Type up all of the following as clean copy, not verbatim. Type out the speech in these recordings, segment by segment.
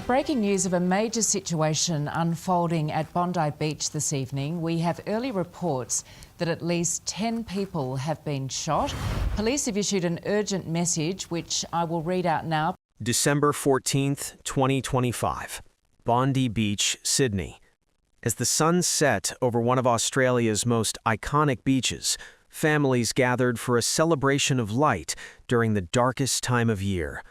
have breaking news of a major situation unfolding at Bondi Beach this evening. We have early reports that at least 10 people have been shot. Police have issued an urgent message, which I will read out now. December 14th, 2025, Bondi Beach, Sydney. As the sun set over one of Australia's most iconic beaches, families gathered for a celebration of light during the darkest time of year.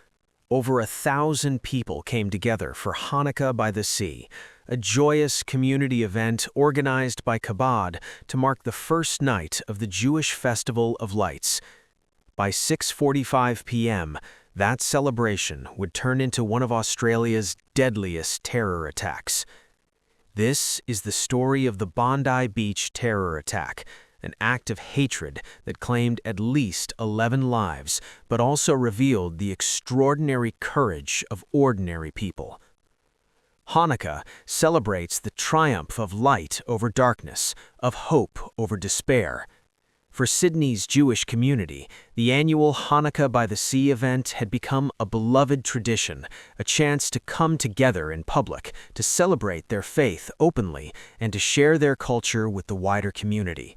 Over 1,000 people came together for Hanukkah by the Sea, a joyous community event organized by Chabad to mark the first night of the Jewish Festival of Lights. By 6:45 p.m., that celebration would turn into one of Australia's deadliest terror attacks. This is the story of the Bondi Beach terror attack, an act of hatred that claimed at least 11 lives, but also revealed the extraordinary courage of ordinary people. Hanukkah celebrates the triumph of light over darkness, of hope over despair. For Sydney's Jewish community, the annual Hanukkah by the Sea event had become a beloved tradition, a chance to come together in public, to celebrate their faith openly, and to share their culture with the wider community.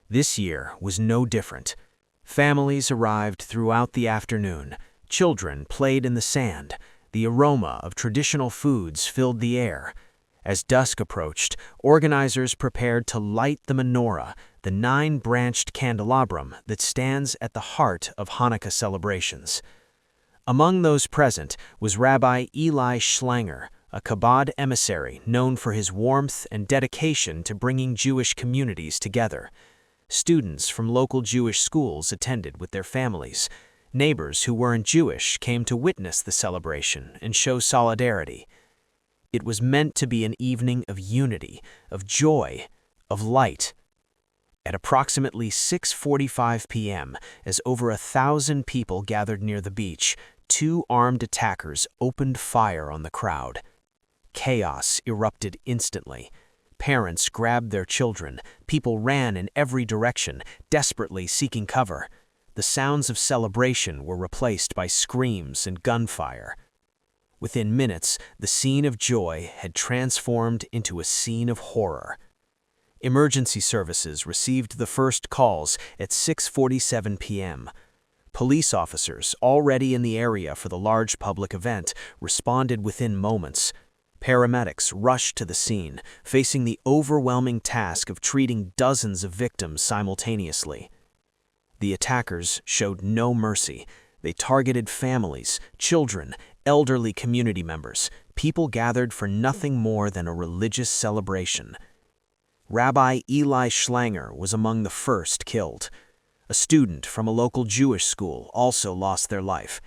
This year was no different. Families arrived throughout the afternoon. Children played in the sand. The aroma of traditional foods filled the air. As dusk approached, organizers prepared to light the menorah, the 9-branched candelabrum that stands at the heart of Hanukkah celebrations. Among those present was Rabbi Eli Schlanger, a Chabad emissary known for his warmth and dedication to bringing Jewish communities together. Students from local Jewish schools attended with their families. Neighbors who weren't Jewish came to witness the celebration and show solidarity. It was meant to be an evening of unity, of joy, of light. At approximately 6:45 p.m., as over 1,000 people gathered near the beach, 2 armed attackers opened fire on the crowd. Chaos erupted instantly. Parents grabbed their children. People ran in every direction, desperately seeking cover. The sounds of celebration were replaced by screams and gunfire. Within minutes, the scene of joy had transformed into a scene of horror. Emergency services received the first calls at 6:47 p.m. Police officers, already in the area for the large public event, responded within moments. Paramedics rushed to the scene, facing the overwhelming task of treating dozens of victims simultaneously. The attackers showed no mercy. They targeted families, children, elderly community members, people gathered for nothing more than a religious celebration. Rabbi Eli Schlanger was among the first killed. A student from a local Jewish school also lost their life.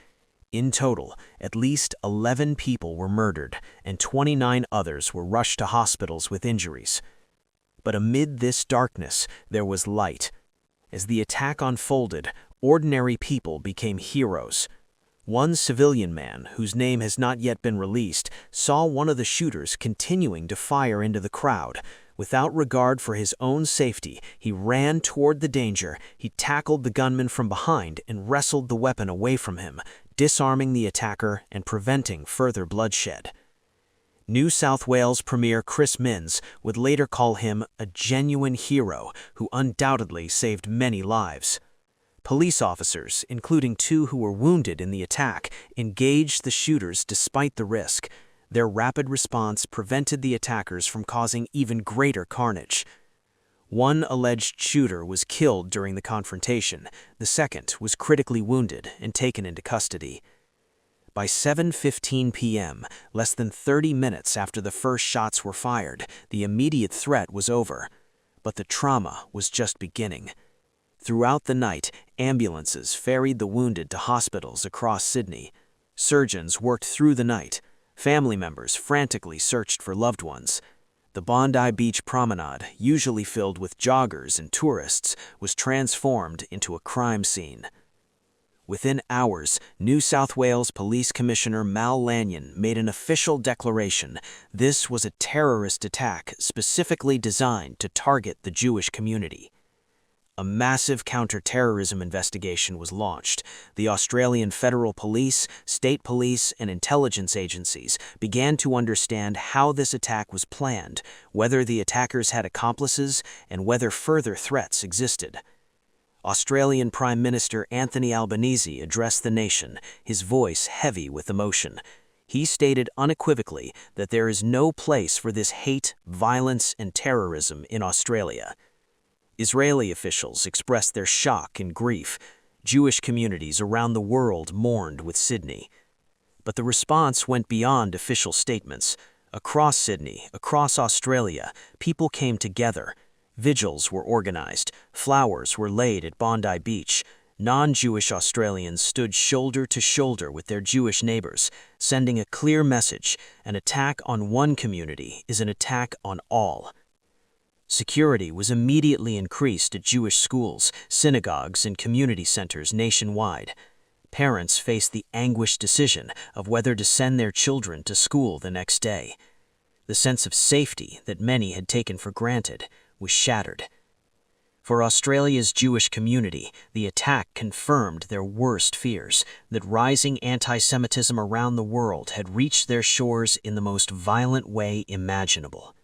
In total, at least 11 people were murdered, and 29 others were rushed to hospitals with injuries. But amid this darkness, there was light. As the attack unfolded, ordinary people became heroes. One civilian man, whose name has not yet been released, saw one of the shooters continuing to fire into the crowd. Without regard for his own safety, he ran toward the danger. He tackled the gunman from behind and wrestled the weapon away from him, disarming the attacker and preventing further bloodshed. New South Wales Premier Chris Minns would later call him a genuine hero who undoubtedly saved many lives. Police officers, including 2 who were wounded in the attack, engaged the shooters despite the risk. Their rapid response prevented the attackers from causing even greater carnage. One alleged shooter was killed during the confrontation. The second was critically wounded and taken into custody. By 7:15 p.m., less than 30 minutes after the first shots were fired, the immediate threat was over. But the trauma was just beginning. Throughout the night, ambulances ferried the wounded to hospitals across Sydney. Surgeons worked through the night. Family members frantically searched for loved ones. The Bondi Beach promenade, usually filled with joggers and tourists, was transformed into a crime scene. Within hours, New South Wales Police Commissioner Mal Lanyon made an official declaration. This was a terrorist attack specifically designed to target the Jewish community. a massive counter-terrorism investigation was launched. The Australian Federal Police, state police, and intelligence agencies began to understand how this attack was planned, whether the attackers had accomplices, and whether further threats existed. Australian Prime Minister Anthony Albanese addressed the nation, his voice heavy with emotion. He stated unequivocally that there is no place for this hate, violence, and terrorism in Australia. Israeli officials expressed their shock and grief. Jewish communities around the world mourned with Sydney. But the response went beyond official statements. Across Sydney, across Australia, people came together. Vigils were organized, flowers were laid at Bondi Beach. Non-Jewish Australians stood shoulder to shoulder with their Jewish neighbors, sending a clear message: an attack on one community is an attack on all. Security was immediately increased at Jewish schools, synagogues, and community centers nationwide. Parents faced the anguished decision of whether to send their children to school the next day. The sense of safety that many had taken for granted was shattered. For Australia's Jewish community, the attack confirmed their worst fears, that rising anti-Semitism around the world had reached their shores in the most violent way imaginable.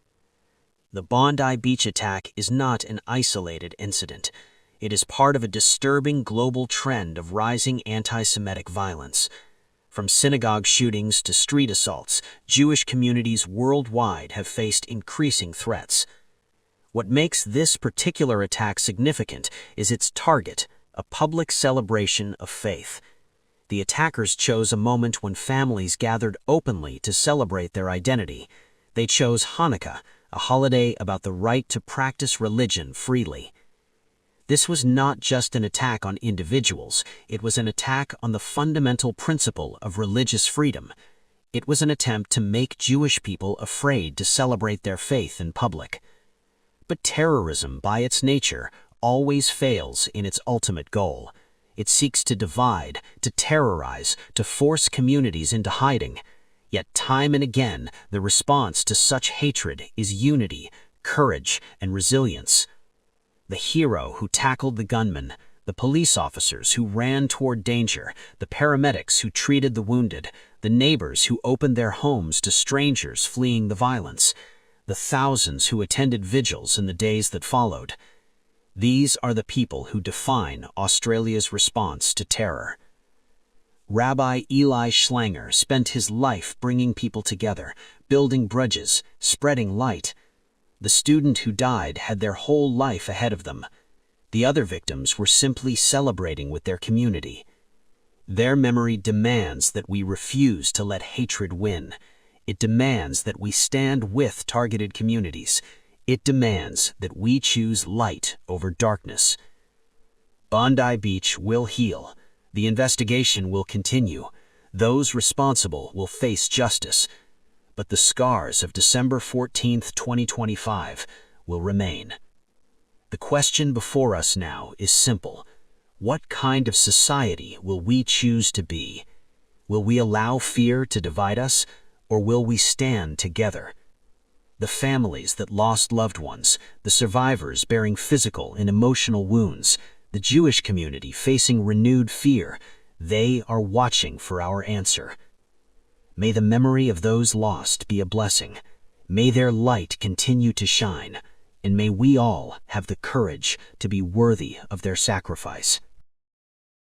The Bondi Beach attack is not an isolated incident. It is part of a disturbing global trend of rising anti-Semitic violence. From synagogue shootings to street assaults, Jewish communities worldwide have faced increasing threats. What makes this particular attack significant is its target, a public celebration of faith. The attackers chose a moment when families gathered openly to celebrate their identity. They chose Hanukkah, a holiday about the right to practice religion freely. This was not just an attack on individuals, it was an attack on the fundamental principle of religious freedom. It was an attempt to make Jewish people afraid to celebrate their faith in public. But terrorism, by its nature, always fails in its ultimate goal. It seeks to divide, to terrorize, to force communities into hiding. Yet time and again, the response to such hatred is unity, courage, and resilience. The hero who tackled the gunman, the police officers who ran toward danger, the paramedics who treated the wounded, the neighbors who opened their homes to strangers fleeing the violence, the thousands who attended vigils in the days that followed. These are the people who define Australia's response to terror. Rabbi Eli Schlanger spent his life bringing people together, building bridges, spreading light. The student who died had their whole life ahead of them. The other victims were simply celebrating with their community. Their memory demands that we refuse to let hatred win. It demands that we stand with targeted communities. It demands that we choose light over darkness. Bondi Beach will heal. The investigation will continue. Those responsible will face justice. But the scars of December 14, 2025 will remain. The question before us now is simple. What kind of society will we choose to be? Will we allow fear to divide us, or will we stand together? The families that lost loved ones, the survivors bearing physical and emotional wounds, the Jewish community facing renewed fear, they are watching for our answer. May the memory of those lost be a blessing. May their light continue to shine, and may we all have the courage to be worthy of their sacrifice.